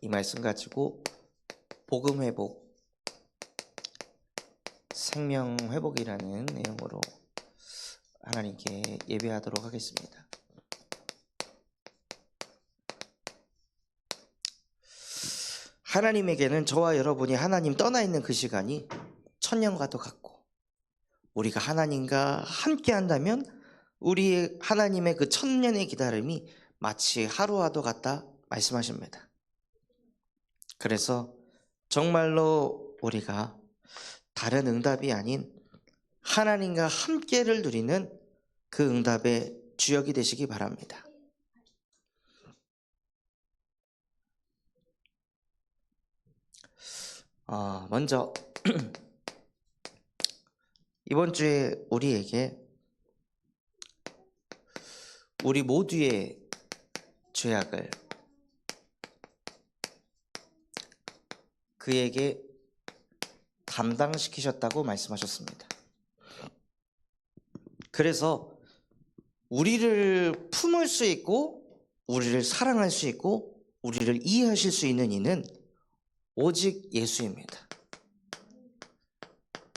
이 말씀 가지고 복음 회복, 생명 회복이라는 내용으로 하나님께 예배하도록 하겠습니다. 하나님에게는 저와 여러분이 하나님 떠나 있는 그 시간이 천년과도 같고, 우리가 하나님과 함께 한다면 우리 하나님의 그 천년의 기다림이 마치 하루와도 같다 말씀하십니다. 그래서 정말로 우리가 다른 응답이 아닌 하나님과 함께를 누리는 그 응답의 주역이 되시기 바랍니다. 먼저 이번 주에 우리에게 우리 모두의 죄악을 그에게 담당시키셨다고 말씀하셨습니다. 그래서 우리를 품을 수 있고 우리를 사랑할 수 있고 우리를 이해하실 수 있는 이는 오직 예수입니다.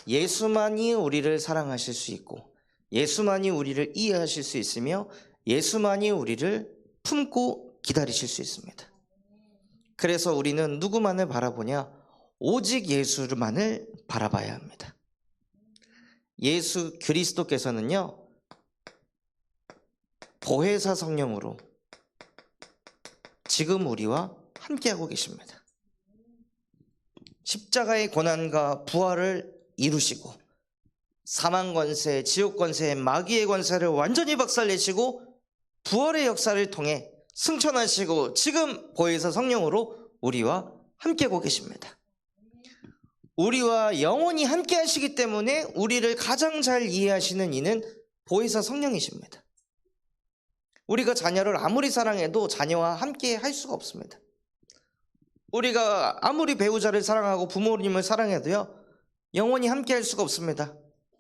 예수만이 우리를 사랑하실 수 있고 예수만이 우리를 이해하실 수 있으며 예수만이 우리를 품고 기다리실 수 있습니다. 그래서 우리는 누구만을 바라보냐? 오직 예수만을 바라봐야 합니다. 예수 그리스도께서는요, 보혜사 성령으로 지금 우리와 함께하고 계십니다. 십자가의 고난과 부활을 이루시고 사망 권세, 지옥 권세, 마귀의 권세를 완전히 박살내시고 부활의 역사를 통해 승천하시고 지금 보혜사 성령으로 우리와 함께하고 계십니다. 우리와 영원히 함께 하시기 때문에 우리를 가장 잘 이해하시는 이는 보혜사 성령이십니다. 우리가 자녀를 아무리 사랑해도 자녀와 함께 할 수가 없습니다. 우리가 아무리 배우자를 사랑하고 부모님을 사랑해도요, 영원히 함께 할 수가 없습니다.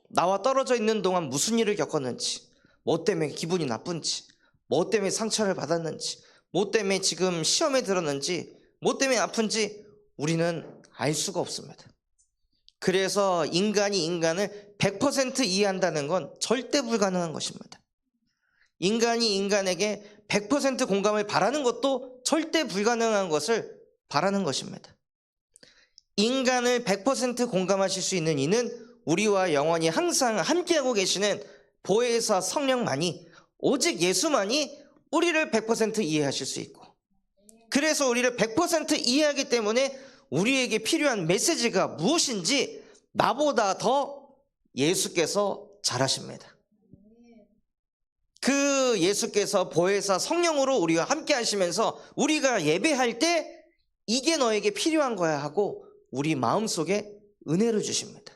나와 떨어져 있는 동안 무슨 일을 겪었는지, 뭐 때문에 기분이 나쁜지, 뭐 때문에 상처를 받았는지, 뭐 때문에 지금 시험에 들었는지, 뭐 때문에 아픈지 우리는 알 수가 없습니다. 그래서 인간이 인간을 100% 이해한다는 건 절대 불가능한 것입니다. 인간이 인간에게 100% 공감을 바라는 것도 절대 불가능한 것을 바라는 것입니다. 인간을 100% 공감하실 수 있는 이는 우리와 영원히 항상 함께하고 계시는 보혜사 성령만이, 오직 예수만이 우리를 100% 이해하실 수 있고, 그래서 우리를 100% 이해하기 때문에 우리에게 필요한 메시지가 무엇인지 나보다 더 예수께서 잘 아십니다. 그 예수께서 보혜사 성령으로 우리와 함께 하시면서 우리가 예배할 때 이게 너에게 필요한 거야 하고 우리 마음속에 은혜를 주십니다.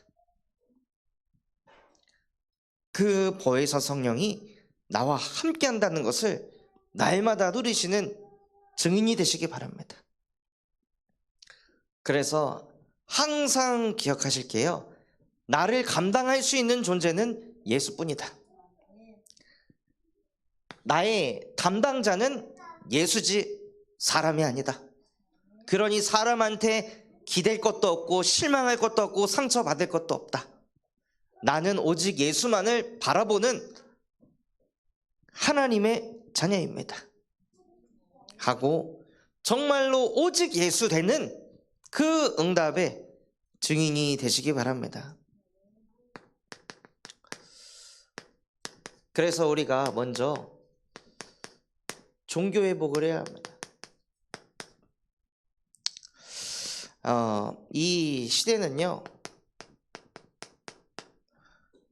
그 보혜사 성령이 나와 함께 한다는 것을 날마다 누리시는 증인이 되시기 바랍니다. 그래서 항상 기억하실게요. 나를 감당할 수 있는 존재는 예수뿐이다. 나의 담당자는 예수지 사람이 아니다. 그러니 사람한테 기댈 것도 없고 실망할 것도 없고 상처받을 것도 없다. 나는 오직 예수만을 바라보는 하나님의 자녀입니다 하고 정말로 오직 예수 되는 그 응답의 증인이 되시기 바랍니다. 그래서 우리가 먼저 종교 회복을 해야 합니다. 이 시대는요,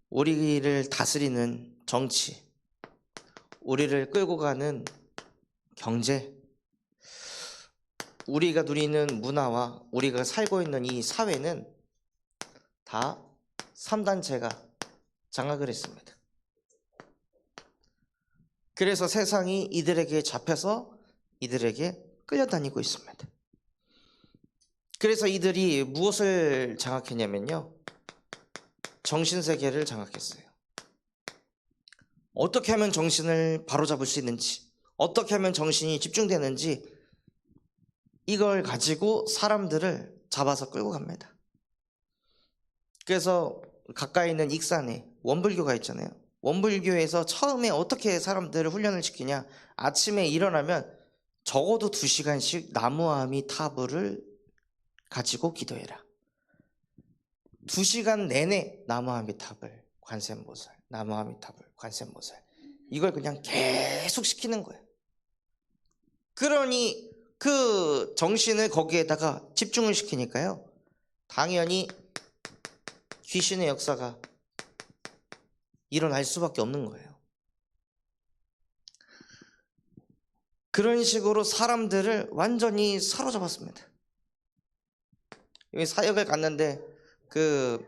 우리를 다스리는 정치, 우리를 끌고 가는 경제, 우리가 누리는 문화와 우리가 살고 있는 이 사회는 다 3단체가 장악을 했습니다. 그래서 세상이 이들에게 잡혀서 이들에게 끌려다니고 있습니다. 그래서 이들이 무엇을 장악했냐면요, 정신세계를 장악했어요. 어떻게 하면 정신을 바로잡을 수 있는지, 어떻게 하면 정신이 집중되는지 이걸 가지고 사람들을 잡아서 끌고 갑니다. 그래서 가까이 있는 익산에 원불교가 있잖아요. 원불교에서 처음에 어떻게 사람들을 훈련을 시키냐, 아침에 일어나면 적어도 2시간씩 나무아미타불을 가지고 기도해라. 2시간 내내 나무아미타불 관세음보살, 나무아미타불 관세음보살, 이걸 그냥 계속 시키는 거예요. 그러니 그 정신을 거기에다가 집중을 시키니까요, 당연히 귀신의 역사가 일어날 수밖에 없는 거예요. 그런 식으로 사람들을 완전히 사로잡았습니다. 여기 사역을 갔는데 그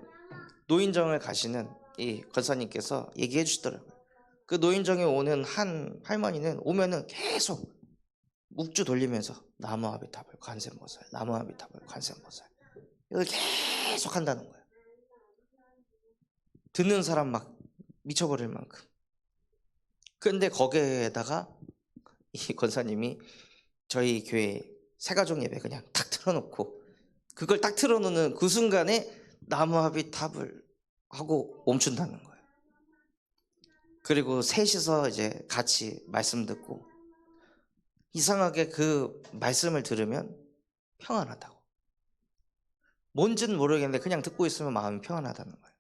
노인정을 가시는 이 권사님께서 얘기해 주시더라고요. 그 노인정에 오는 한 할머니는 오면은 계속 묵주 돌리면서 나무아미타불 관세음보살, 나무아미타불 관세음보살, 이걸 계속 한다는 거예요. 듣는 사람 막 미쳐버릴 만큼. 그런데 거기에다가 이 권사님이 저희 교회 새가족 예배 그냥 탁 틀어놓고, 그걸 딱 틀어놓는 그 순간에 나무아미타불 하고 멈춘다는 거예요. 그리고 셋이서 이제 같이 말씀 듣고, 이상하게 그 말씀을 들으면 평안하다고. 뭔지는 모르겠는데 그냥 듣고 있으면 마음이 평안하다는 거예요.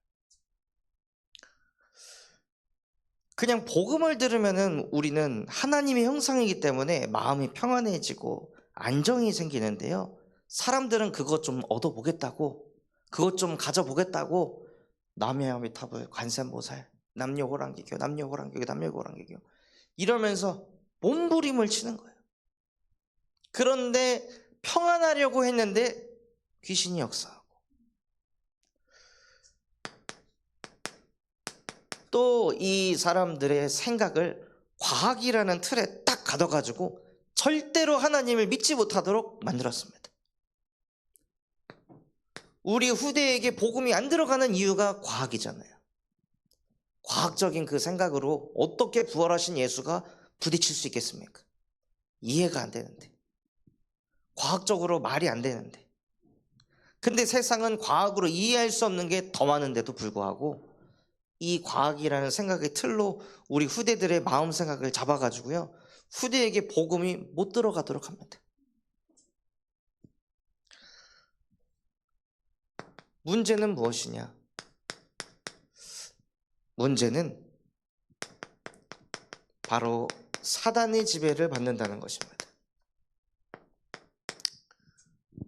그냥 복음을 들으면은 우리는 하나님의 형상이기 때문에 마음이 평안해지고 안정이 생기는데요, 사람들은 그것 좀 얻어보겠다고, 그것 좀 가져보겠다고 나무아미타불 관세음보살, 남녀호랑개교, 남녀호랑개교, 남녀호랑개교 이러면서 몸부림을 치는 거예요. 그런데 평안하려고 했는데 귀신이 역사하고, 또 이 사람들의 생각을 과학이라는 틀에 딱 가둬가지고 절대로 하나님을 믿지 못하도록 만들었습니다. 우리 후대에게 복음이 안 들어가는 이유가 과학이잖아요. 과학적인 그 생각으로 어떻게 부활하신 예수가 부딪힐 수 있겠습니까? 이해가 안 되는데, 과학적으로 말이 안 되는데. 근데 세상은 과학으로 이해할 수 없는 게 더 많은데도 불구하고 이 과학이라는 생각의 틀로 우리 후대들의 마음 생각을 잡아가지고요, 후대에게 복음이 못 들어가도록 합니다. 문제는 무엇이냐? 문제는 바로 사단의 지배를 받는다는 것입니다.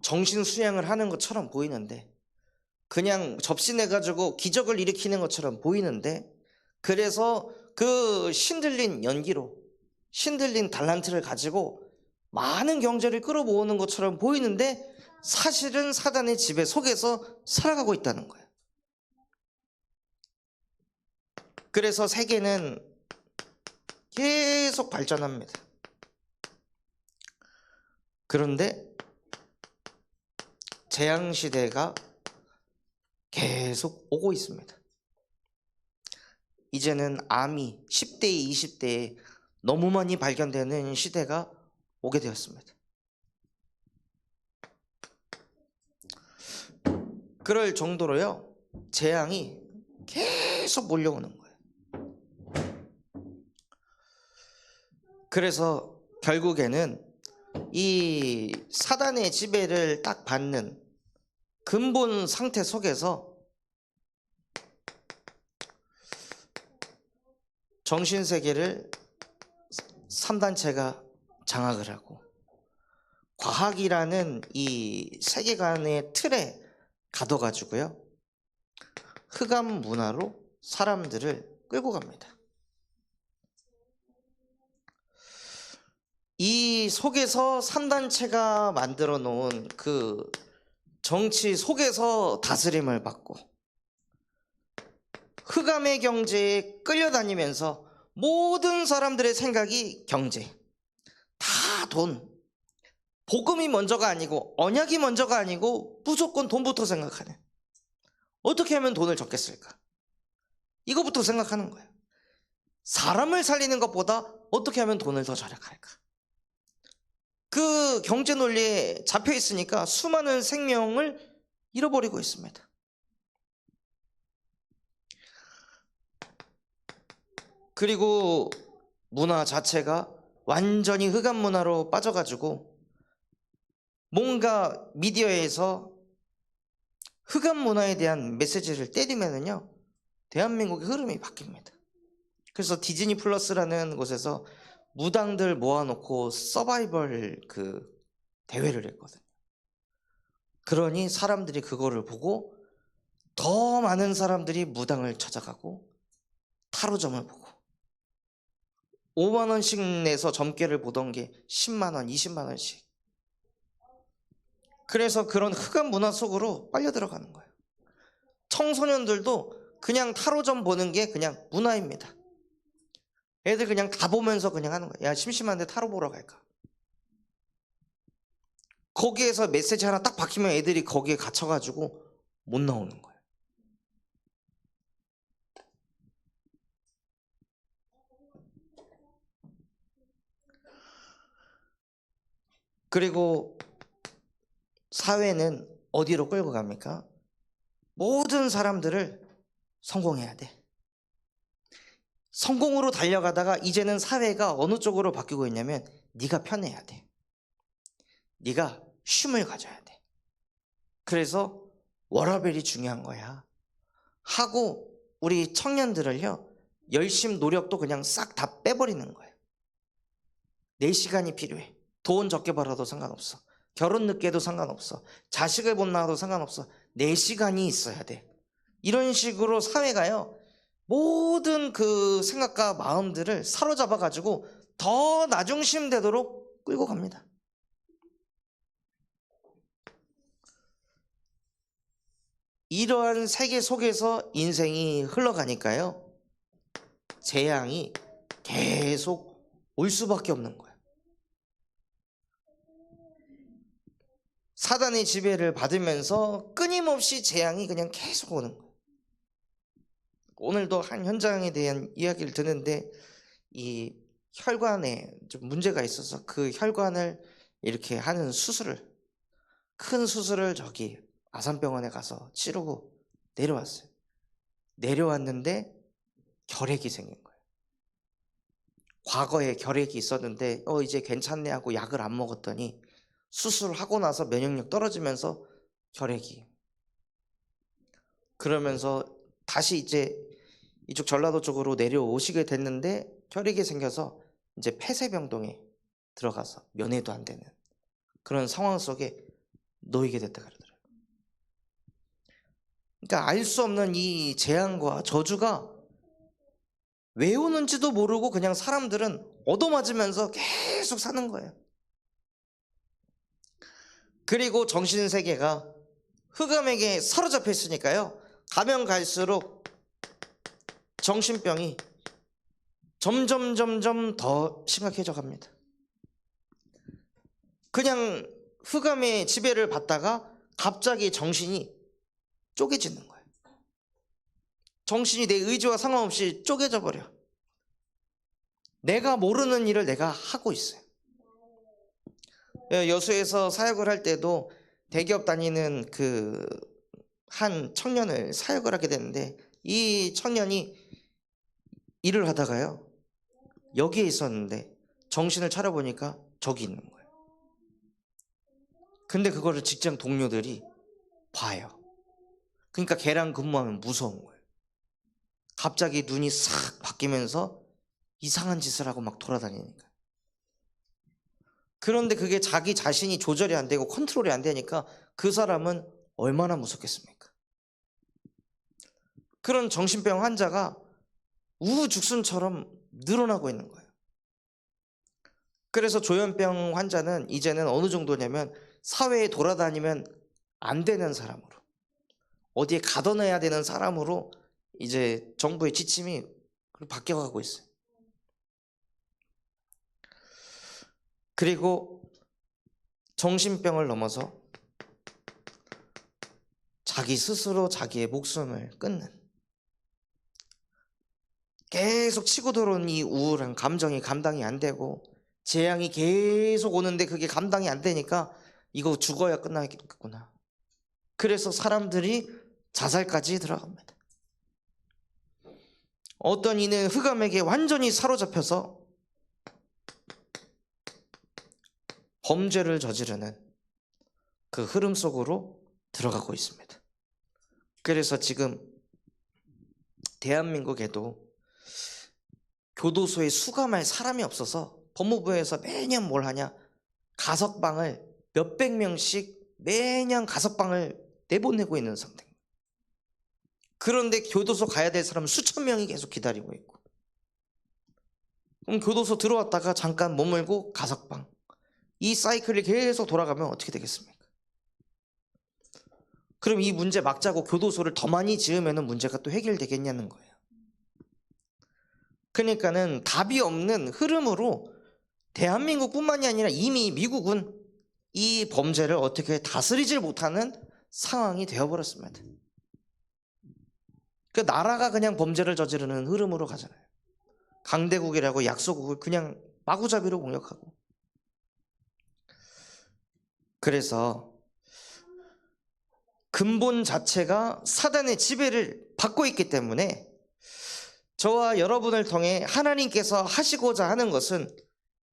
정신 수양을 하는 것처럼 보이는데, 그냥 접시 내가지고 기적을 일으키는 것처럼 보이는데, 그래서 그 신들린 연기로, 신들린 달란트를 가지고 많은 경제를 끌어모으는 것처럼 보이는데 사실은 사단의 지배 속에서 살아가고 있다는 거예요. 그래서 세계는 계속 발전합니다. 그런데 재앙시대가 계속 오고 있습니다. 이제는 암이 10대, 20대에 너무 많이 발견되는 시대가 오게 되었습니다. 그럴 정도로요, 재앙이 계속 몰려오는 거예요. 그래서 결국에는 이 사단의 지배를 딱 받는 근본 상태 속에서 정신세계를 3단체가 장악을 하고, 과학이라는 이 세계관의 틀에 가둬가지고요, 흑암 문화로 사람들을 끌고 갑니다. 이 속에서 3단체가 만들어 놓은 그 정치 속에서 다스림을 받고 흑암의 경제에 끌려다니면서 모든 사람들의 생각이 경제, 다 돈, 복음이 먼저가 아니고 언약이 먼저가 아니고 무조건 돈부터 생각하는, 어떻게 하면 돈을 적겠을까, 이거부터 생각하는 거예요. 사람을 살리는 것보다 어떻게 하면 돈을 더 절약할까, 그 경제 논리에 잡혀 있으니까 수많은 생명을 잃어버리고 있습니다. 그리고 문화 자체가 완전히 흑암 문화로 빠져가지고 뭔가 미디어에서 흑암 문화에 대한 메시지를 때리면은요, 대한민국의 흐름이 바뀝니다. 그래서 디즈니 플러스라는 곳에서 무당들 모아놓고 서바이벌 그 대회를 했거든요. 그러니 사람들이 그거를 보고 더 많은 사람들이 무당을 찾아가고 타로점을 보고 5만 원씩 내서 점괘를 보던 게 10만 원, 20만 원씩. 그래서 그런 흑암 문화 속으로 빨려 들어가는 거예요. 청소년들도 그냥 타로점 보는 게 그냥 문화입니다. 애들 그냥 다 보면서 그냥 하는 거야. 야, 심심한데 타로 보러 갈까? 거기에서 메시지 하나 딱 박히면 애들이 거기에 갇혀가지고 못 나오는 거예요. 그리고 사회는 어디로 끌고 갑니까? 모든 사람들을 성공해야 돼. 성공으로 달려가다가 이제는 사회가 어느 쪽으로 바뀌고 있냐면 네가 편해야 돼. 네가 쉼을 가져야 돼. 그래서 워라밸이 중요한 거야 하고 우리 청년들을요, 열심 노력도 그냥 싹 다 빼버리는 거예요. 내 시간이 필요해. 돈 적게 벌어도 상관없어. 결혼 늦게 해도 상관없어. 자식을 못 낳아도 상관없어. 내 시간이 있어야 돼. 이런 식으로 사회가요, 모든 그 생각과 마음들을 사로잡아 가지고 더 나중심 되도록 끌고 갑니다. 이러한 세계 속에서 인생이 흘러가니까요, 재앙이 계속 올 수밖에 없는 거예요. 사단의 지배를 받으면서 끊임없이 재앙이 그냥 계속 오는 거예요. 오늘도 한 현장에 대한 이야기를 듣는데 이 혈관에 좀 문제가 있어서 그 혈관을 이렇게 하는 수술을, 큰 수술을 저기 아산병원에 가서 치르고 내려왔어요. 내려왔는데 결핵이 생긴 거예요. 과거에 결핵이 있었는데 이제 괜찮네 하고 약을 안 먹었더니 수술하고 나서 면역력 떨어지면서 결핵이. 그러면서 다시 이제 이쪽 전라도 쪽으로 내려오시게 됐는데 결핵이 생겨서 이제 폐쇄병동에 들어가서 면회도 안 되는 그런 상황 속에 놓이게 됐다 그러더라고요. 그러니까 알 수 없는 이 재앙과 저주가 왜 오는지도 모르고 그냥 사람들은 얻어맞으면서 계속 사는 거예요. 그리고 정신세계가 흑암에게 사로잡혀 있으니까요, 가면 갈수록 정신병이 점점 더 심각해져 갑니다. 그냥 흑암의 지배를 받다가 갑자기 정신이 쪼개지는 거예요. 정신이 내 의지와 상관없이 쪼개져 버려. 내가 모르는 일을 내가 하고 있어요. 여수에서 사역을 할 때도 대기업 다니는 그 한 청년을 사역을 하게 됐는데, 이 청년이 일을 하다가요, 여기에 있었는데 정신을 차려보니까 저기 있는 거예요. 근데 그거를 직장 동료들이 봐요. 그러니까 걔랑 근무하면 무서운 거예요. 갑자기 눈이 싹 바뀌면서 이상한 짓을 하고 막 돌아다니니까. 그런데 그게 자기 자신이 조절이 안 되고 컨트롤이 안 되니까 그 사람은 얼마나 무섭겠습니까? 그런 정신병 환자가 우후죽순처럼 늘어나고 있는 거예요. 그래서 조현병 환자는 이제는 어느 정도냐면 사회에 돌아다니면 안 되는 사람으로, 어디에 가둬놔야 되는 사람으로 이제 정부의 지침이 바뀌어가고 있어요. 그리고 정신병을 넘어서 자기 스스로 자기의 목숨을 끊는, 계속 치고 들어온 이 우울한 감정이 감당이 안 되고 재앙이 계속 오는데 그게 감당이 안 되니까 이거 죽어야 끝나겠구나. 그래서 사람들이 자살까지 들어갑니다. 어떤 이는 흑암에게 완전히 사로잡혀서 범죄를 저지르는 그 흐름 속으로 들어가고 있습니다. 그래서 지금 대한민국에도 교도소에 수감할 사람이 없어서 법무부에서 매년 뭘 하냐, 가석방을 몇백 명씩 매년 가석방을 내보내고 있는 상태입니다. 그런데 교도소 가야 될 사람은 수천 명이 계속 기다리고 있고, 그럼 교도소 들어왔다가 잠깐 머물고 가석방, 이 사이클이 계속 돌아가면 어떻게 되겠습니까? 그럼 이 문제 막자고 교도소를 더 많이 지으면 문제가 또 해결되겠냐는 거예요. 그러니까는 답이 없는 흐름으로 대한민국뿐만이 아니라 이미 미국은 이 범죄를 어떻게 다스리질 못하는 상황이 되어버렸습니다. 그 나라가 그냥 범죄를 저지르는 흐름으로 가잖아요. 강대국이라고 약소국을 그냥 마구잡이로 공격하고. 그래서 근본 자체가 사단의 지배를 받고 있기 때문에 저와 여러분을 통해 하나님께서 하시고자 하는 것은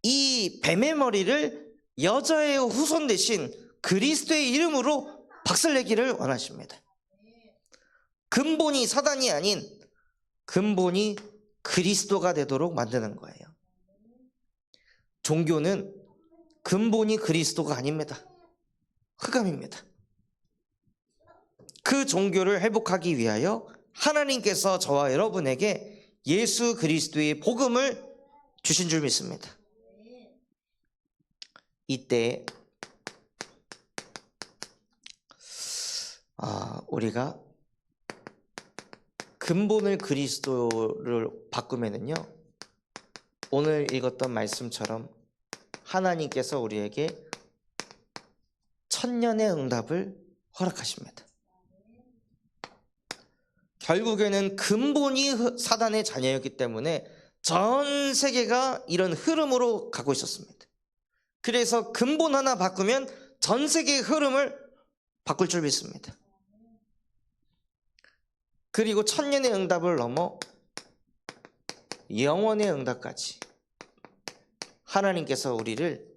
이 뱀의 머리를 여자의 후손 대신 그리스도의 이름으로 박살내기를 원하십니다. 근본이 사단이 아닌 근본이 그리스도가 되도록 만드는 거예요. 종교는 근본이 그리스도가 아닙니다. 흑암입니다. 그 종교를 회복하기 위하여 하나님께서 저와 여러분에게 예수 그리스도의 복음을 주신 줄 믿습니다. 이때 우리가 근본을 그리스도를 바꾸면은요, 오늘 읽었던 말씀처럼 하나님께서 우리에게 천년의 응답을 허락하십니다. 결국에는 근본이 사단의 자녀였기 때문에 전 세계가 이런 흐름으로 가고 있었습니다. 그래서 근본 하나 바꾸면 전 세계의 흐름을 바꿀 줄 믿습니다. 그리고 천년의 응답을 넘어 영원의 응답까지 하나님께서 우리를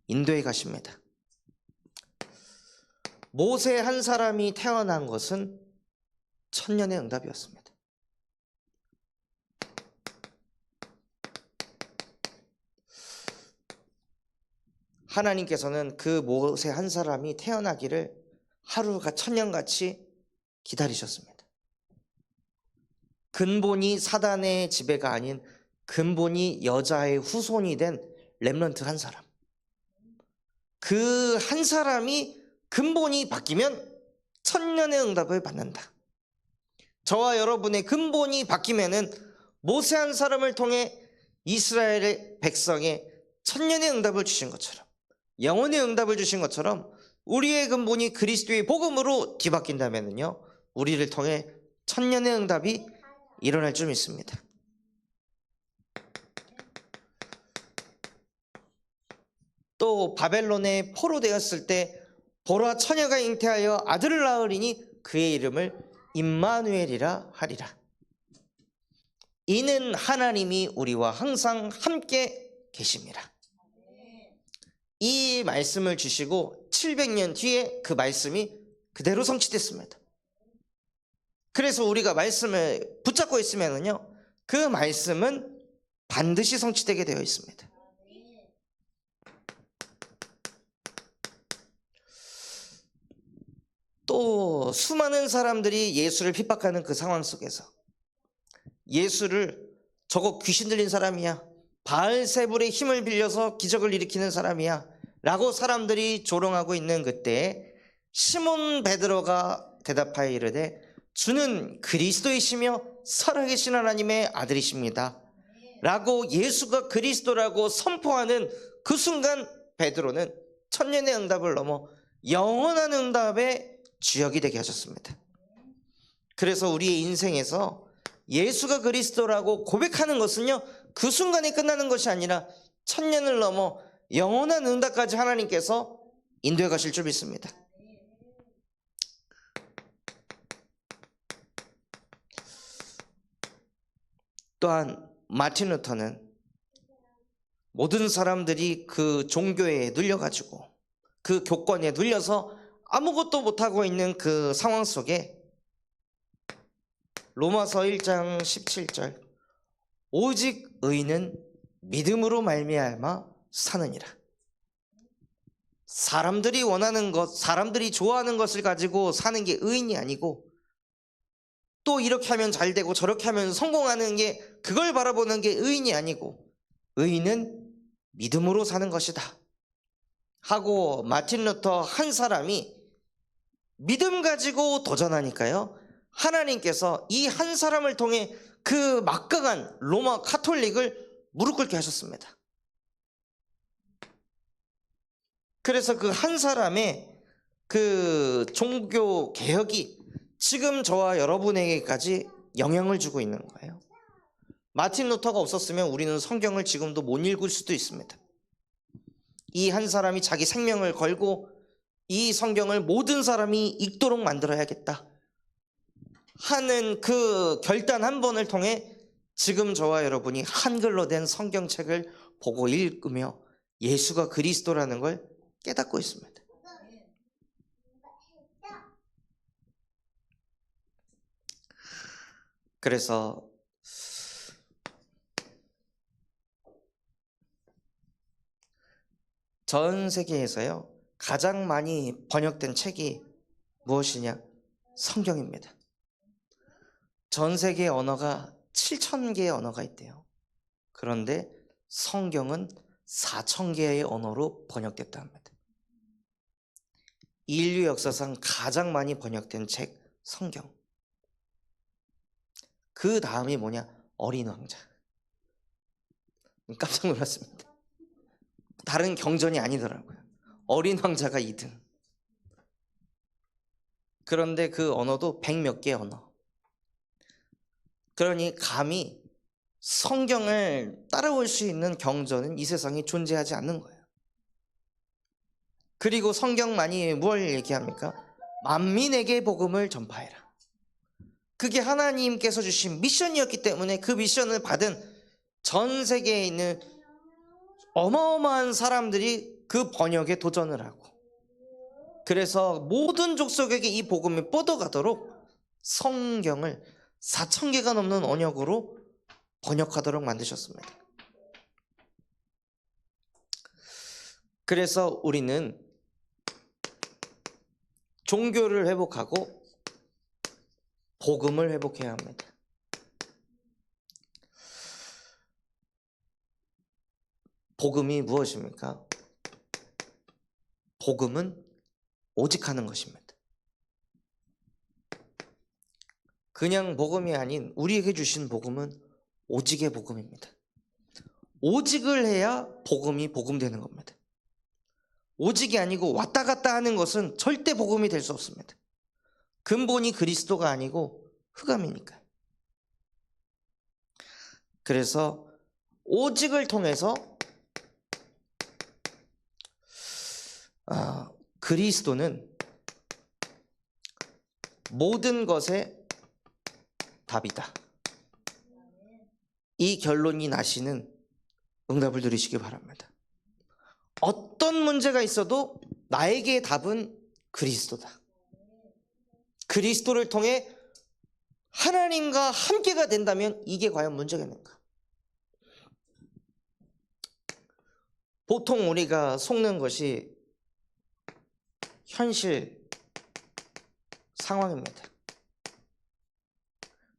인도해 가십니다. 모세 한 사람이 태어난 것은 천년의 응답이었습니다. 하나님께서는 그 모세 한 사람이 태어나기를 하루가 천년같이 기다리셨습니다. 근본이 사단의 지배가 아닌 근본이 여자의 후손이 된 렘넌트 한 사람, 그 한 사람이 근본이 바뀌면 천년의 응답을 받는다. 저와 여러분의 근본이 바뀌면은 모세 한 사람을 통해 이스라엘의 백성에 천년의 응답을 주신 것처럼, 영원의 응답을 주신 것처럼 우리의 근본이 그리스도의 복음으로 뒤바뀐다면요, 우리를 통해 천년의 응답이 일어날 줄 믿습니다. 또 바벨론에 포로되었을 때 보라 처녀가 잉태하여 아들을 낳으리니 그의 이름을 임마누엘이라 하리라. 이는 하나님이 우리와 항상 함께 계심이라. 이 말씀을 주시고 700년 뒤에 그 말씀이 그대로 성취됐습니다. 그래서 우리가 말씀을 붙잡고 있으면요, 그 말씀은 반드시 성취되게 되어 있습니다. 또 수많은 사람들이 예수를 핍박하는 그 상황 속에서 예수를 저거 귀신 들린 사람이야, 바알세불의 힘을 빌려서 기적을 일으키는 사람이야 라고 사람들이 조롱하고 있는 그때 시몬 베드로가 대답하여 이르되 주는 그리스도이시며 살아계신 하나님의 아들이십니다 라고 예수가 그리스도라고 선포하는 그 순간 베드로는 천년의 응답을 넘어 영원한 응답의 주역이 되게 하셨습니다. 그래서 우리의 인생에서 예수가 그리스도라고 고백하는 것은요, 그 순간에 끝나는 것이 아니라 천년을 넘어 영원한 응답까지 하나님께서 인도해 가실 줄 믿습니다. 또한 마틴 루터는 모든 사람들이 그 종교에 눌려가지고 그 교권에 눌려서 아무것도 못하고 있는 그 상황 속에 로마서 1장 17절 오직 의인은 믿음으로 말미암아 사느니라. 사람들이 원하는 것, 사람들이 좋아하는 것을 가지고 사는 게 의인이 아니고, 또 이렇게 하면 잘 되고 저렇게 하면 성공하는 게, 그걸 바라보는 게 의인이 아니고, 의인은 믿음으로 사는 것이다 하고 마틴 루터 한 사람이 믿음 가지고 도전하니까요, 하나님께서 이 한 사람을 통해 그 막강한 로마 카톨릭을 무릎 꿇게 하셨습니다. 그래서 그 한 사람의 그 종교 개혁이 지금 저와 여러분에게까지 영향을 주고 있는 거예요. 마틴 루터가 없었으면 우리는 성경을 지금도 못 읽을 수도 있습니다. 이 한 사람이 자기 생명을 걸고 이 성경을 모든 사람이 읽도록 만들어야겠다 하는 그 결단 한 번을 통해 지금 저와 여러분이 한글로 된 성경책을 보고 읽으며 예수가 그리스도라는 걸 깨닫고 있습니다. 그래서 전 세계에서요 가장 많이 번역된 책이 무엇이냐? 성경입니다. 전 세계 언어가 7,000개의 언어가 있대요. 그런데 성경은 4,000개의 언어로 번역됐다 합니다. 인류 역사상 가장 많이 번역된 책 성경. 그 다음이 뭐냐? 어린 왕자. 깜짝 놀랐습니다. 다른 경전이 아니더라고요. 어린 왕자가 2등. 그런데 그 언어도 100몇 개 언어. 그러니 감히 성경을 따라올 수 있는 경전은 이 세상에 존재하지 않는 거예요. 그리고 성경만이 뭘 얘기합니까? 만민에게 복음을 전파해라. 그게 하나님께서 주신 미션이었기 때문에 그 미션을 받은 전 세계에 있는 어마어마한 사람들이 그 번역에 도전을 하고, 그래서 모든 족속에게 이 복음이 뻗어가도록 성경을 4,000개가 넘는 언역으로 번역하도록 만드셨습니다. 그래서 우리는 종교를 회복하고 복음을 회복해야 합니다. 복음이 무엇입니까? 복음은 오직 하는 것입니다. 그냥 복음이 아닌 우리에게 주신 복음은 오직의 복음입니다. 오직을 해야 복음이 복음되는 겁니다. 오직이 아니고 왔다 갔다 하는 것은 절대 복음이 될 수 없습니다. 근본이 그리스도가 아니고 흑암이니까요. 그래서 오직을 통해서 그리스도는 모든 것의 답이다. 이 결론이 나시는 응답을 누리시기 바랍니다. 어떤 문제가 있어도 나에게의 답은 그리스도다. 그리스도를 통해 하나님과 함께가 된다면 이게 과연 문제겠는가? 보통 우리가 속는 것이 현실 상황입니다.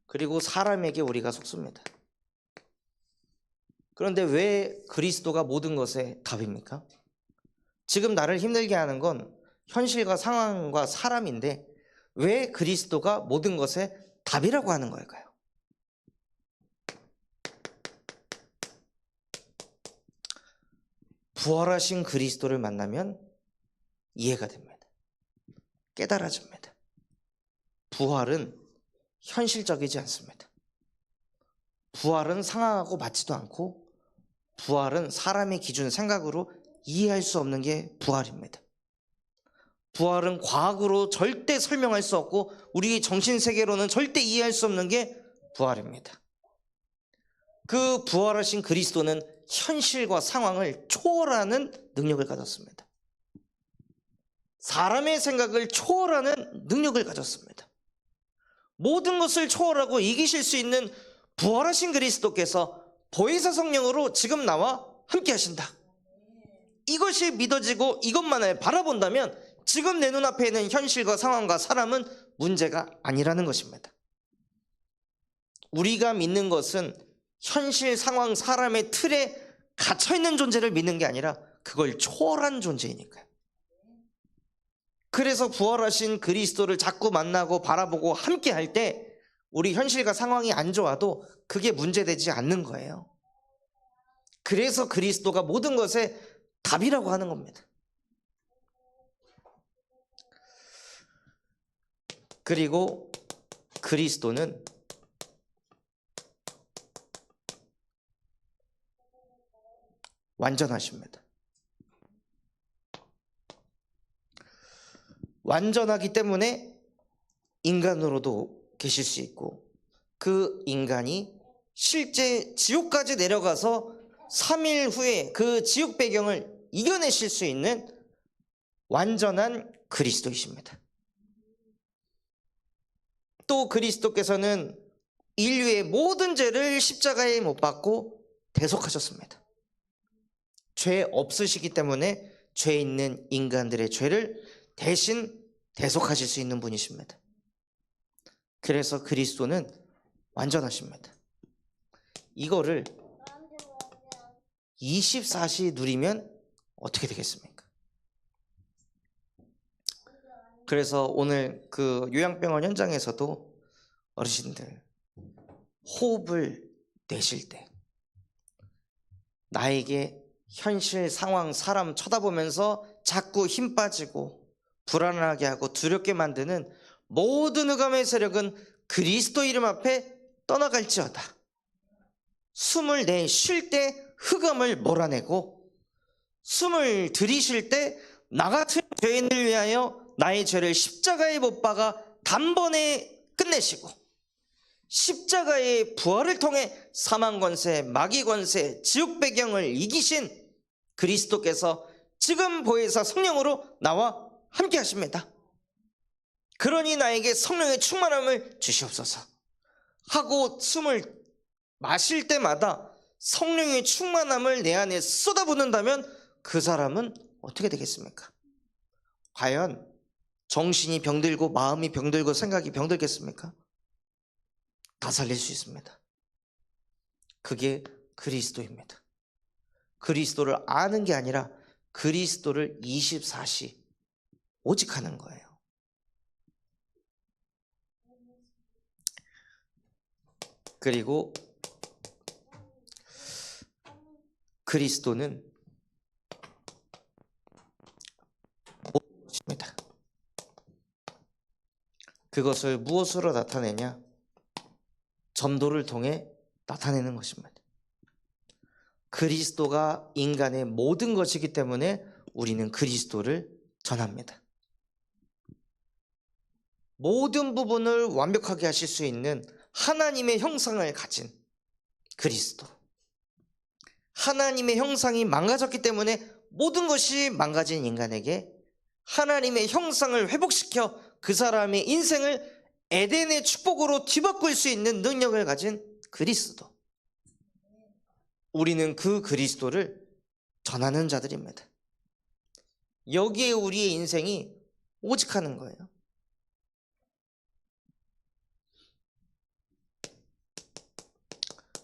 그리고 사람에게 우리가 속습니다. 그런데 왜 그리스도가 모든 것의 답입니까? 지금 나를 힘들게 하는 건 현실과 상황과 사람인데 왜 그리스도가 모든 것의 답이라고 하는 걸까요? 부활하신 그리스도를 만나면 이해가 됩니다. 깨달아집니다. 부활은 현실적이지 않습니다. 부활은 상황하고 맞지도 않고 부활은 사람의 기준 생각으로 이해할 수 없는 게 부활입니다. 부활은 과학으로 절대 설명할 수 없고 우리 정신세계로는 절대 이해할 수 없는 게 부활입니다. 그 부활하신 그리스도는 현실과 상황을 초월하는 능력을 가졌습니다. 사람의 생각을 초월하는 능력을 가졌습니다. 모든 것을 초월하고 이기실 수 있는 부활하신 그리스도께서 보혜사 성령으로 지금 나와 함께 하신다. 이것이 믿어지고 이것만을 바라본다면 지금 내 눈앞에 있는 현실과 상황과 사람은 문제가 아니라는 것입니다. 우리가 믿는 것은 현실, 상황, 사람의 틀에 갇혀있는 존재를 믿는 게 아니라 그걸 초월한 존재이니까요. 그래서 부활하신 그리스도를 자꾸 만나고 바라보고 함께 할 때 우리 현실과 상황이 안 좋아도 그게 문제되지 않는 거예요. 그래서 그리스도가 모든 것의 답이라고 하는 겁니다. 그리고 그리스도는 완전하십니다. 완전하기 때문에 인간으로도 계실 수 있고 그 인간이 실제 지옥까지 내려가서 3일 후에 그 지옥 배경을 이겨내실 수 있는 완전한 그리스도이십니다. 또 그리스도께서는 인류의 모든 죄를 십자가에 못 박고 대속하셨습니다. 죄 없으시기 때문에 죄 있는 인간들의 죄를 대신 대속하실 수 있는 분이십니다. 그래서 그리스도는 완전하십니다. 이거를 24시 누리면 어떻게 되겠습니까? 그래서 오늘 그 요양병원 현장에서도 어르신들 호흡을 내쉴 때 나에게 현실, 상황, 사람 쳐다보면서 자꾸 힘 빠지고 불안하게 하고 두렵게 만드는 모든 흑암의 세력은 그리스도 이름 앞에 떠나갈지어다. 숨을 내쉴 때 흑암을 몰아내고 숨을 들이쉴 때 나 같은 죄인을 위하여 나의 죄를 십자가에 못 박아 단번에 끝내시고 십자가의 부활을 통해 사망 권세, 마귀 권세, 지옥 배경을 이기신 그리스도께서 지금 보혜사 성령으로 나와 함께 하십니다. 그러니 나에게 성령의 충만함을 주시옵소서 하고 숨을 마실 때마다 성령의 충만함을 내 안에 쏟아붓는다면 그 사람은 어떻게 되겠습니까? 과연 정신이 병들고 마음이 병들고 생각이 병들겠습니까? 다 살릴 수 있습니다. 그게 그리스도입니다. 그리스도를 아는 게 아니라 그리스도를 24시 오직 하는 거예요. 그리고 그리스도는 무엇입니다. 그것을 무엇으로 나타내냐? 전도를 통해 나타내는 것입니다. 그리스도가 인간의 모든 것이기 때문에 우리는 그리스도를 전합니다. 모든 부분을 완벽하게 하실 수 있는 하나님의 형상을 가진 그리스도. 하나님의 형상이 망가졌기 때문에 모든 것이 망가진 인간에게 하나님의 형상을 회복시켜 그 사람의 인생을 에덴의 축복으로 뒤바꿀 수 있는 능력을 가진 그리스도. 우리는 그 그리스도를 전하는 자들입니다. 여기에 우리의 인생이 오직 하는 거예요.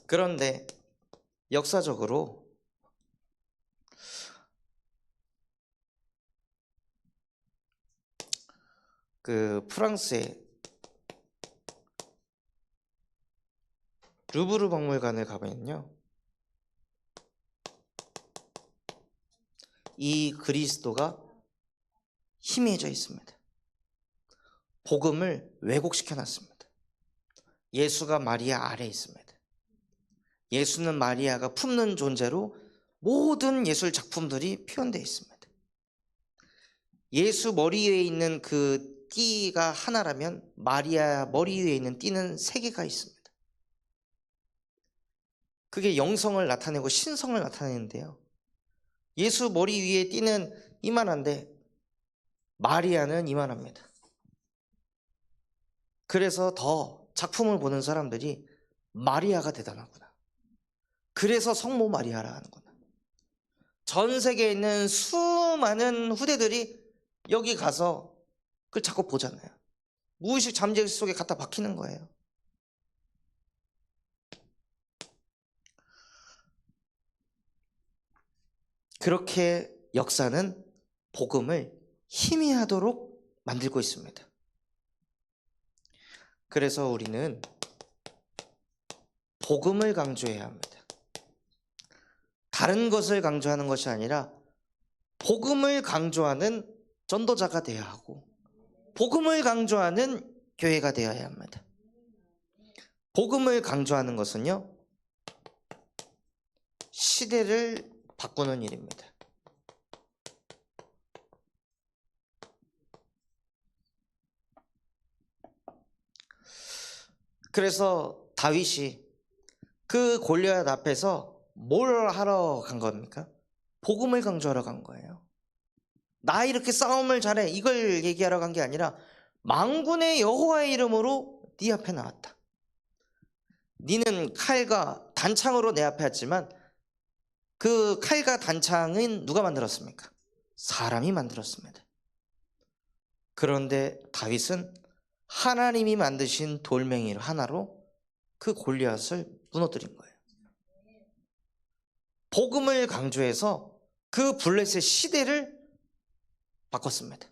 그런데 역사적으로 그 프랑스의 루브르 박물관을 가보면요, 이 그리스도가 희미해져 있습니다. 복음을 왜곡시켜 놨습니다. 예수가 마리아 아래에 있습니다. 예수는 마리아가 품는 존재로 모든 예술 작품들이 표현되어 있습니다. 예수 머리 위에 있는 그 띠가 하나라면 마리아 머리 위에 있는 띠는 세 개가 있습니다. 그게 영성을 나타내고 신성을 나타내는데요. 예수 머리 위에 띠는 이만한데 마리아는 이만합니다. 그래서 더 작품을 보는 사람들이 마리아가 대단하구나. 그래서 성모 마리아라 하는구나. 전 세계에 있는 수많은 후대들이 여기 가서 그걸 자꾸 보잖아요. 무의식 잠재 속에 갖다 박히는 거예요. 그렇게 역사는 복음을 희미하도록 만들고 있습니다. 그래서 우리는 복음을 강조해야 합니다. 다른 것을 강조하는 것이 아니라 복음을 강조하는 전도자가 되어야 하고 복음을 강조하는 교회가 되어야 합니다. 복음을 강조하는 것은요, 시대를 바꾸는 일입니다. 그래서 다윗이 그 골리앗 앞에서 뭘 하러 간 겁니까? 복음을 강조하러 간 거예요. 나 이렇게 싸움을 잘해 이걸 얘기하러 간 게 아니라 만군의 여호와의 이름으로 네 앞에 나왔다. 네는 칼과 단창으로 내 앞에 왔지만 그 칼과 단창은 누가 만들었습니까? 사람이 만들었습니다. 그런데 다윗은 하나님이 만드신 돌멩이 하나로 그 골리앗을 무너뜨린 거예요. 복음을 강조해서 그 블레셋 시대를 바꿨습니다.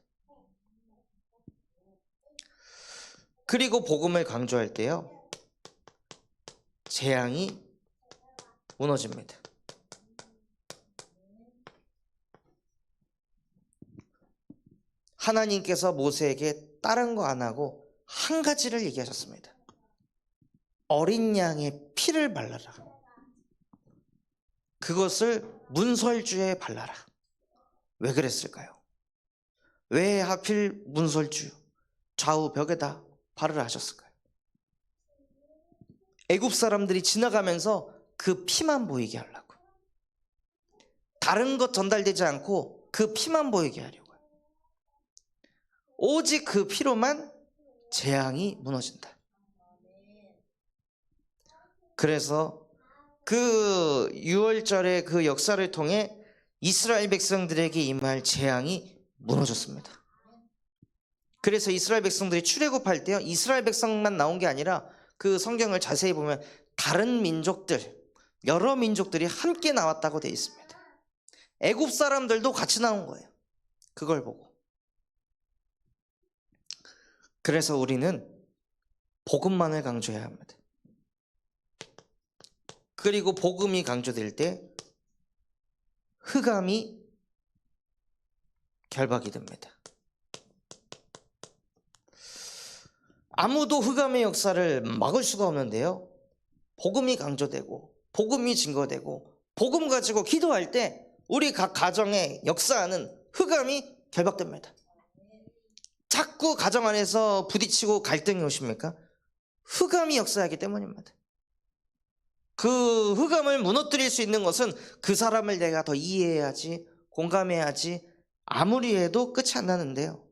그리고 복음을 강조할 때요, 재앙이 무너집니다. 하나님께서 모세에게 다른 거 안 하고 한 가지를 얘기하셨습니다. 어린 양의 피를 발라라. 그것을 문설주에 발라라. 왜 그랬을까요? 왜 하필 문설주 좌우 벽에다 발을 하셨을까요? 애굽 사람들이 지나가면서 그 피만 보이게 하려고. 다른 것 전달되지 않고 그 피만 보이게 하려고요. 오직 그 피로만 재앙이 무너진다. 그래서 그 6월절의 그 역사를 통해 이스라엘 백성들에게 임할 재앙이 무너졌습니다. 그래서 이스라엘 백성들이 출애굽할 때요, 이스라엘 백성만 나온 게 아니라 그 성경을 자세히 보면 다른 민족들, 여러 민족들이 함께 나왔다고 되어 있습니다. 애굽 사람들도 같이 나온 거예요. 그걸 보고. 그래서 우리는 복음만을 강조해야 합니다. 그리고 복음이 강조될 때 흑암이 결박이 됩니다. 아무도 흑암의 역사를 막을 수가 없는데요, 복음이 강조되고 복음이 증거되고 복음 가지고 기도할 때 우리 각 가정의 역사하는 흑암이 결박됩니다. 자꾸 가정 안에서 부딪히고 갈등이 오십니까? 흑암이 역사하기 때문입니다. 그 흑암을 무너뜨릴 수 있는 것은 그 사람을 내가 더 이해해야지, 공감해야지, 아무리 해도 끝이 안 나는데요,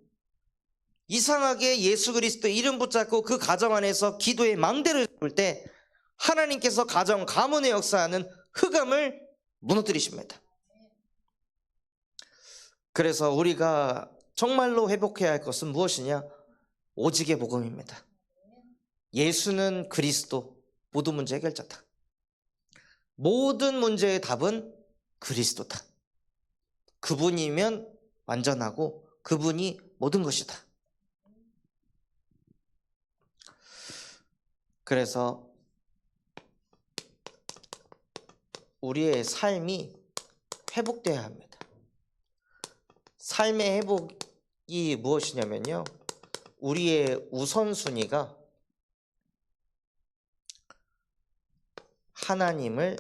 이상하게 예수 그리스도 이름 붙잡고 그 가정 안에서 기도의 망대를 볼 때 하나님께서 가정 가문의 역사하는 흑암을 무너뜨리십니다. 그래서 우리가 정말로 회복해야 할 것은 무엇이냐? 오직의 복음입니다. 예수는 그리스도, 모든 문제 해결자다. 모든 문제의 답은 그리스도다. 그분이면 완전하고 그분이 모든 것이다. 그래서 우리의 삶이 회복돼야 합니다. 삶의 회복이 무엇이냐면요, 우리의 우선순위가 하나님을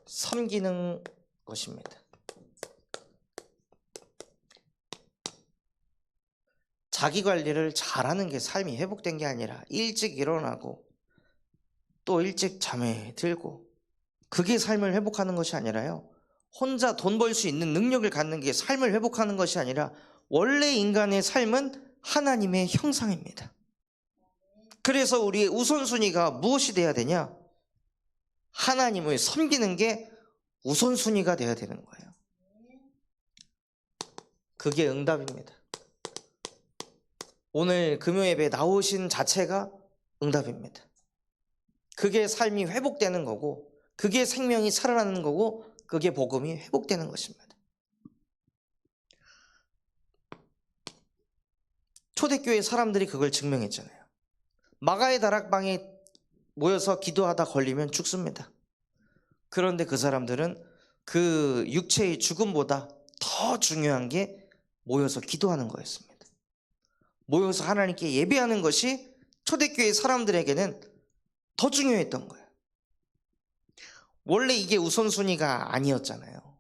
섬기는 것입니다. 자기 관리를 잘하는 게 삶이 회복된 게 아니라 일찍 일어나고 또 일찍 잠에 들고 그게 삶을 회복하는 것이 아니라요. 혼자 돈 벌 수 있는 능력을 갖는 게 삶을 회복하는 것이 아니라 원래 인간의 삶은 하나님의 형상입니다. 그래서 우리의 우선순위가 무엇이 돼야 되냐? 하나님을 섬기는 게 우선순위가 돼야 되는 거예요. 그게 응답입니다. 오늘 금요예배 나오신 자체가 응답입니다. 그게 삶이 회복되는 거고 그게 생명이 살아나는 거고 그게 복음이 회복되는 것입니다. 초대교회 사람들이 그걸 증명했잖아요. 마가의 다락방에 모여서 기도하다 걸리면 죽습니다. 그런데 그 사람들은 그 육체의 죽음보다 더 중요한 게 모여서 기도하는 거였습니다. 모여서 하나님께 예배하는 것이 초대교회 사람들에게는 더 중요했던 거예요. 원래 이게 우선순위가 아니었잖아요.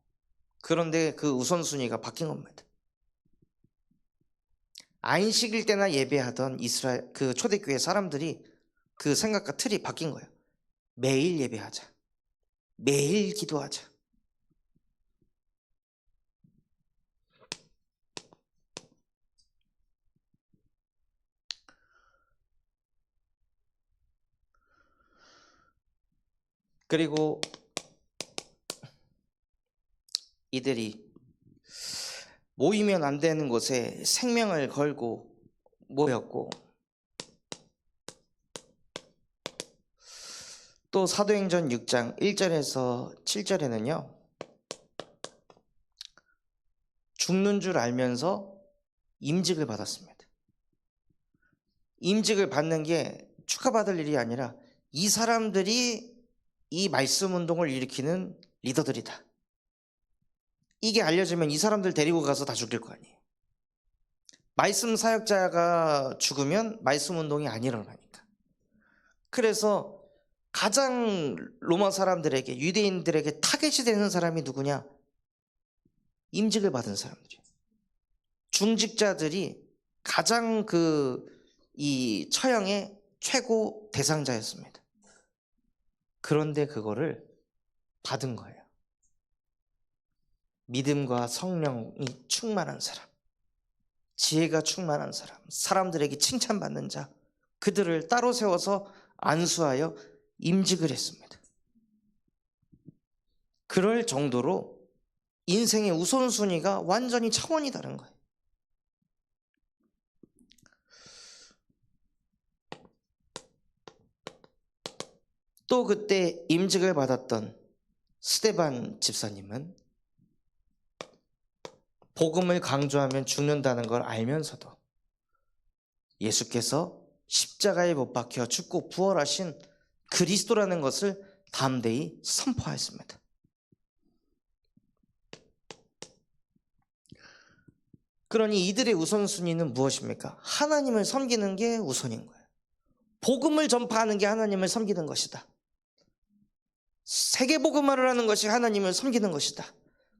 그런데 그 우선순위가 바뀐 겁니다. 안식일 때나 예배하던 이스라엘 그 초대교회 사람들이 그 생각과 틀이 바뀐 거예요. 매일 예배하자. 매일 기도하자. 그리고 이들이 모이면 안 되는 곳에 생명을 걸고 모였고 또 사도행전 6장 1절에서 7절에는요. 죽는 줄 알면서 임직을 받았습니다. 임직을 받는 게 축하받을 일이 아니라 이 사람들이 이 말씀 운동을 일으키는 리더들이다. 이게 알려지면 이 사람들 데리고 가서 다 죽일 거 아니에요. 말씀 사역자가 죽으면 말씀 운동이 안 일어나니까. 그래서 가장 로마 사람들에게 유대인들에게 타겟이 되는 사람이 누구냐? 임직을 받은 사람들이에요. 중직자들이 가장 이 처형의 최고 대상자였습니다. 그런데 그거를 받은 거예요. 믿음과 성령이 충만한 사람, 지혜가 충만한 사람, 사람들에게 칭찬받는 자, 그들을 따로 세워서 안수하여 임직을 했습니다. 그럴 정도로 인생의 우선순위가 완전히 차원이 다른 거예요. 또 그때 임직을 받았던 스데반 집사님은 복음을 강조하면 죽는다는 걸 알면서도 예수께서 십자가에 못 박혀 죽고 부활하신 그리스도라는 것을 담대히 선포하였습니다. 그러니 이들의 우선순위는 무엇입니까? 하나님을 섬기는 게 우선인 거예요. 복음을 전파하는 게 하나님을 섬기는 것이다. 세계복음화를 하는 것이 하나님을 섬기는 것이다.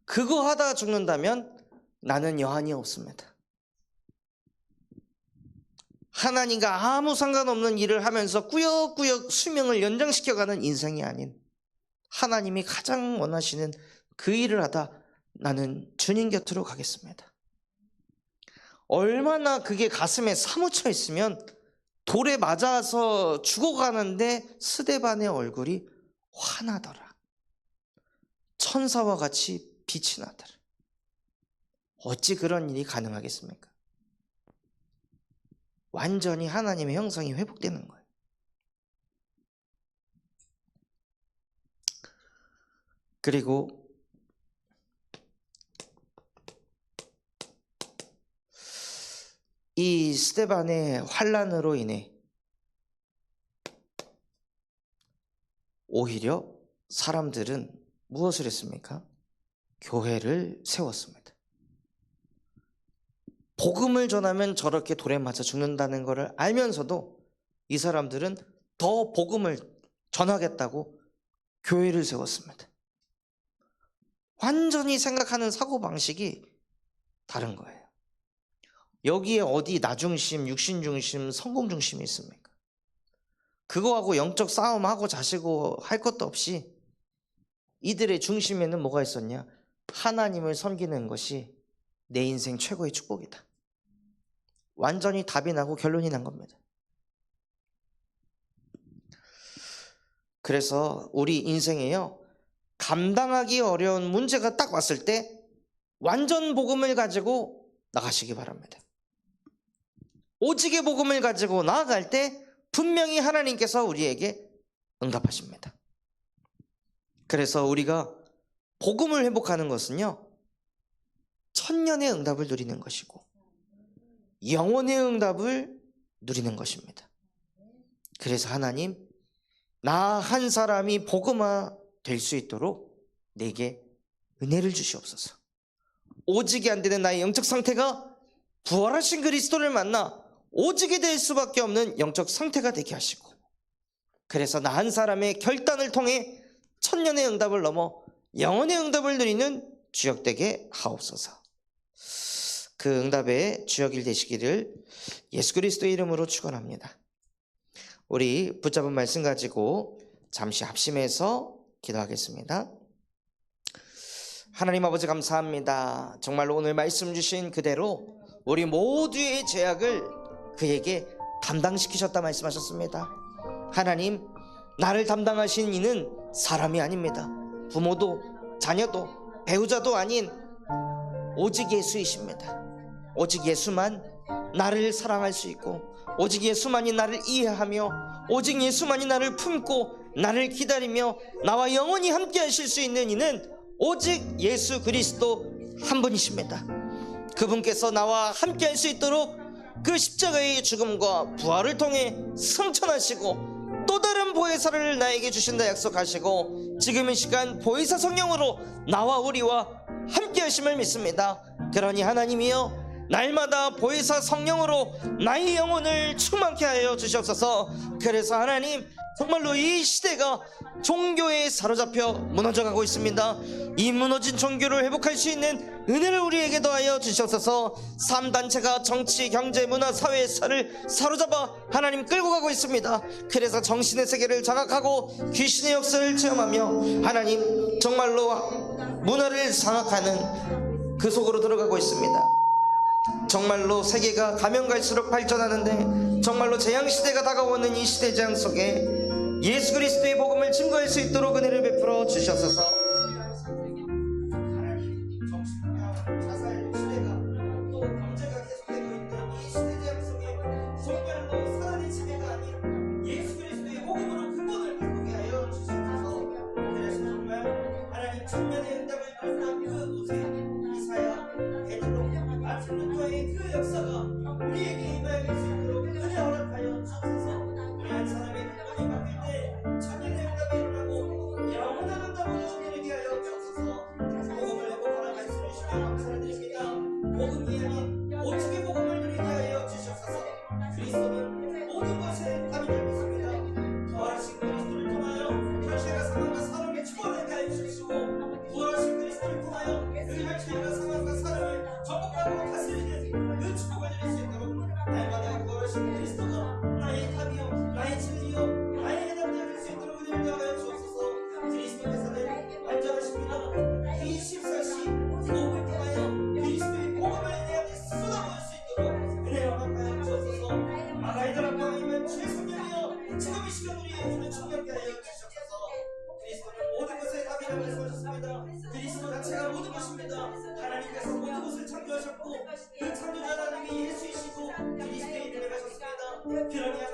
그거 하다가 죽는다면 나는 여한이 없습니다. 하나님과 아무 상관없는 일을 하면서 꾸역꾸역 수명을 연장시켜가는 인생이 아닌 하나님이 가장 원하시는 그 일을 하다 나는 주님 곁으로 가겠습니다. 얼마나 그게 가슴에 사무쳐 있으면 돌에 맞아서 죽어가는데 스데반의 얼굴이 환하더라. 천사와 같이 빛이 나더라. 어찌 그런 일이 가능하겠습니까? 완전히 하나님의 형상이 회복되는 거예요. 그리고 이 스데반의 환난으로 인해 오히려 사람들은 무엇을 했습니까? 교회를 세웠습니다. 복음을 전하면 저렇게 돌에 맞아 죽는다는 것을 알면서도 이 사람들은 더 복음을 전하겠다고 교회를 세웠습니다. 완전히 생각하는 사고방식이 다른 거예요. 여기에 어디 나중심, 육신중심, 성공중심이 있습니까? 그거하고 영적 싸움하고 자시고 할 것도 없이 이들의 중심에는 뭐가 있었냐? 하나님을 섬기는 것이 내 인생 최고의 축복이다. 완전히 답이 나고 결론이 난 겁니다. 그래서 우리 인생에요, 감당하기 어려운 문제가 딱 왔을 때 완전 복음을 가지고 나가시기 바랍니다. 오직의 복음을 가지고 나아갈 때 분명히 하나님께서 우리에게 응답하십니다. 그래서 우리가 복음을 회복하는 것은요, 천년의 응답을 누리는 것이고 영원의 응답을 누리는 것입니다. 그래서 하나님, 나 한 사람이 복음화 될 수 있도록 내게 은혜를 주시옵소서. 오직이 안 되는 나의 영적 상태가 부활하신 그리스도를 만나 오직이 될 수밖에 없는 영적 상태가 되게 하시고, 그래서 나 한 사람의 결단을 통해 천년의 응답을 넘어 영원의 응답을 누리는 주역되게 하옵소서. 그 응답의 주역이 되시기를 예수 그리스도의 이름으로 축원합니다. 우리 붙잡은 말씀 가지고 잠시 합심해서 기도하겠습니다. 하나님 아버지, 감사합니다. 정말로 오늘 말씀 주신 그대로 우리 모두의 죄악을 그에게 담당시키셨다 말씀하셨습니다. 하나님, 나를 담당하신 이는 사람이 아닙니다. 부모도 자녀도 배우자도 아닌 오직 예수이십니다. 오직 예수만 나를 사랑할 수 있고, 오직 예수만이 나를 이해하며, 오직 예수만이 나를 품고 나를 기다리며 나와 영원히 함께 하실 수 있는 이는 오직 예수 그리스도 한 분이십니다. 그분께서 나와 함께 할 수 있도록 그 십자가의 죽음과 부활을 통해 승천하시고 또 다른 보혜사를 나에게 주신다 약속하시고, 지금 이 시간 보혜사 성령으로 나와 우리와 함께 하심을 믿습니다. 그러니 하나님이여, 날마다 보혜사 성령으로 나의 영혼을 충만케 하여 주시옵소서. 그래서 하나님, 정말로 이 시대가 종교에 사로잡혀 무너져가고 있습니다. 이 무너진 종교를 회복할 수 있는 은혜를 우리에게 더하여 주시옵소서. 3단체가 정치, 경제, 문화, 사회사를 사로잡아 하나님 끌고 가고 있습니다. 그래서 정신의 세계를 장악하고 귀신의 역사를 체험하며 하나님, 정말로 문화를 장악하는 그 속으로 들어가고 있습니다. 정말로 세계가 가면 갈수록 발전하는데, 정말로 재앙시대가 다가오는 이 시대 재앙 속에 예수 그리스도의 복음을 증거할 수 있도록 은혜를 베풀어 주셔서 자살 시대가 또 범죄가 계속되고 있는 이 시대 재앙 속에 정말로 사람의 지배가 아닌 예수 그리스도의 복음으로 근본을 바꾸게 하여 주셔서, 그래서 정말 하나님 천년의 응답을 받는 그 곳에 이사야, 베드로, 마틴 루터의 그 역사가 우리에게 임할 수 있도록 은혜 허락하여 주셔서, 우리 한 사람의 근본이 바뀔 때 천년의 응답이 일어나고 영원한 응답으로 이르게 하여 주셔서, 복음을 회복하라 말씀을 주시며 감사를 드립니다. 복음이 아닌 오직의 복음을 누리게 하여 주셔서, 그리스도는 모든 것에 답이 될 것입니다. 부활하신 그리스도를 통하여 혈체가 상황과 사람의 축원을 가해 주시고, 부활하신 그리스도를 통하여 그 혈체가 상황과 사람을 정복하고 다스리는 그 축복을 누릴 수 있도록 날마다 부활하신 그리스도가 나의 답이요, 나의 진리요, 나의 해답이 될 수 있도록 은혜를 더하여 주옵소서. 그리스도께서는 완전하십니다. 24시 복음을 통하여 그리스도의 복음을 내 안에 쏟아부을 수 있도록 은혜를 허락하여 주옵소서. 마가이다라고 하면 주의 성령이여, 지금 이 시간 우리의 영혼을 충격케 하여 주시옵소서. 그리스도는 모든 것에 답이라 말씀하셨습니다. 그리스도 자체가 모든 것입니다. 하나님께서 모든 것을 창조하셨고 그 창조자 하나님이 예수이시고 그리스도의 이름을 하셨습니다. 그러니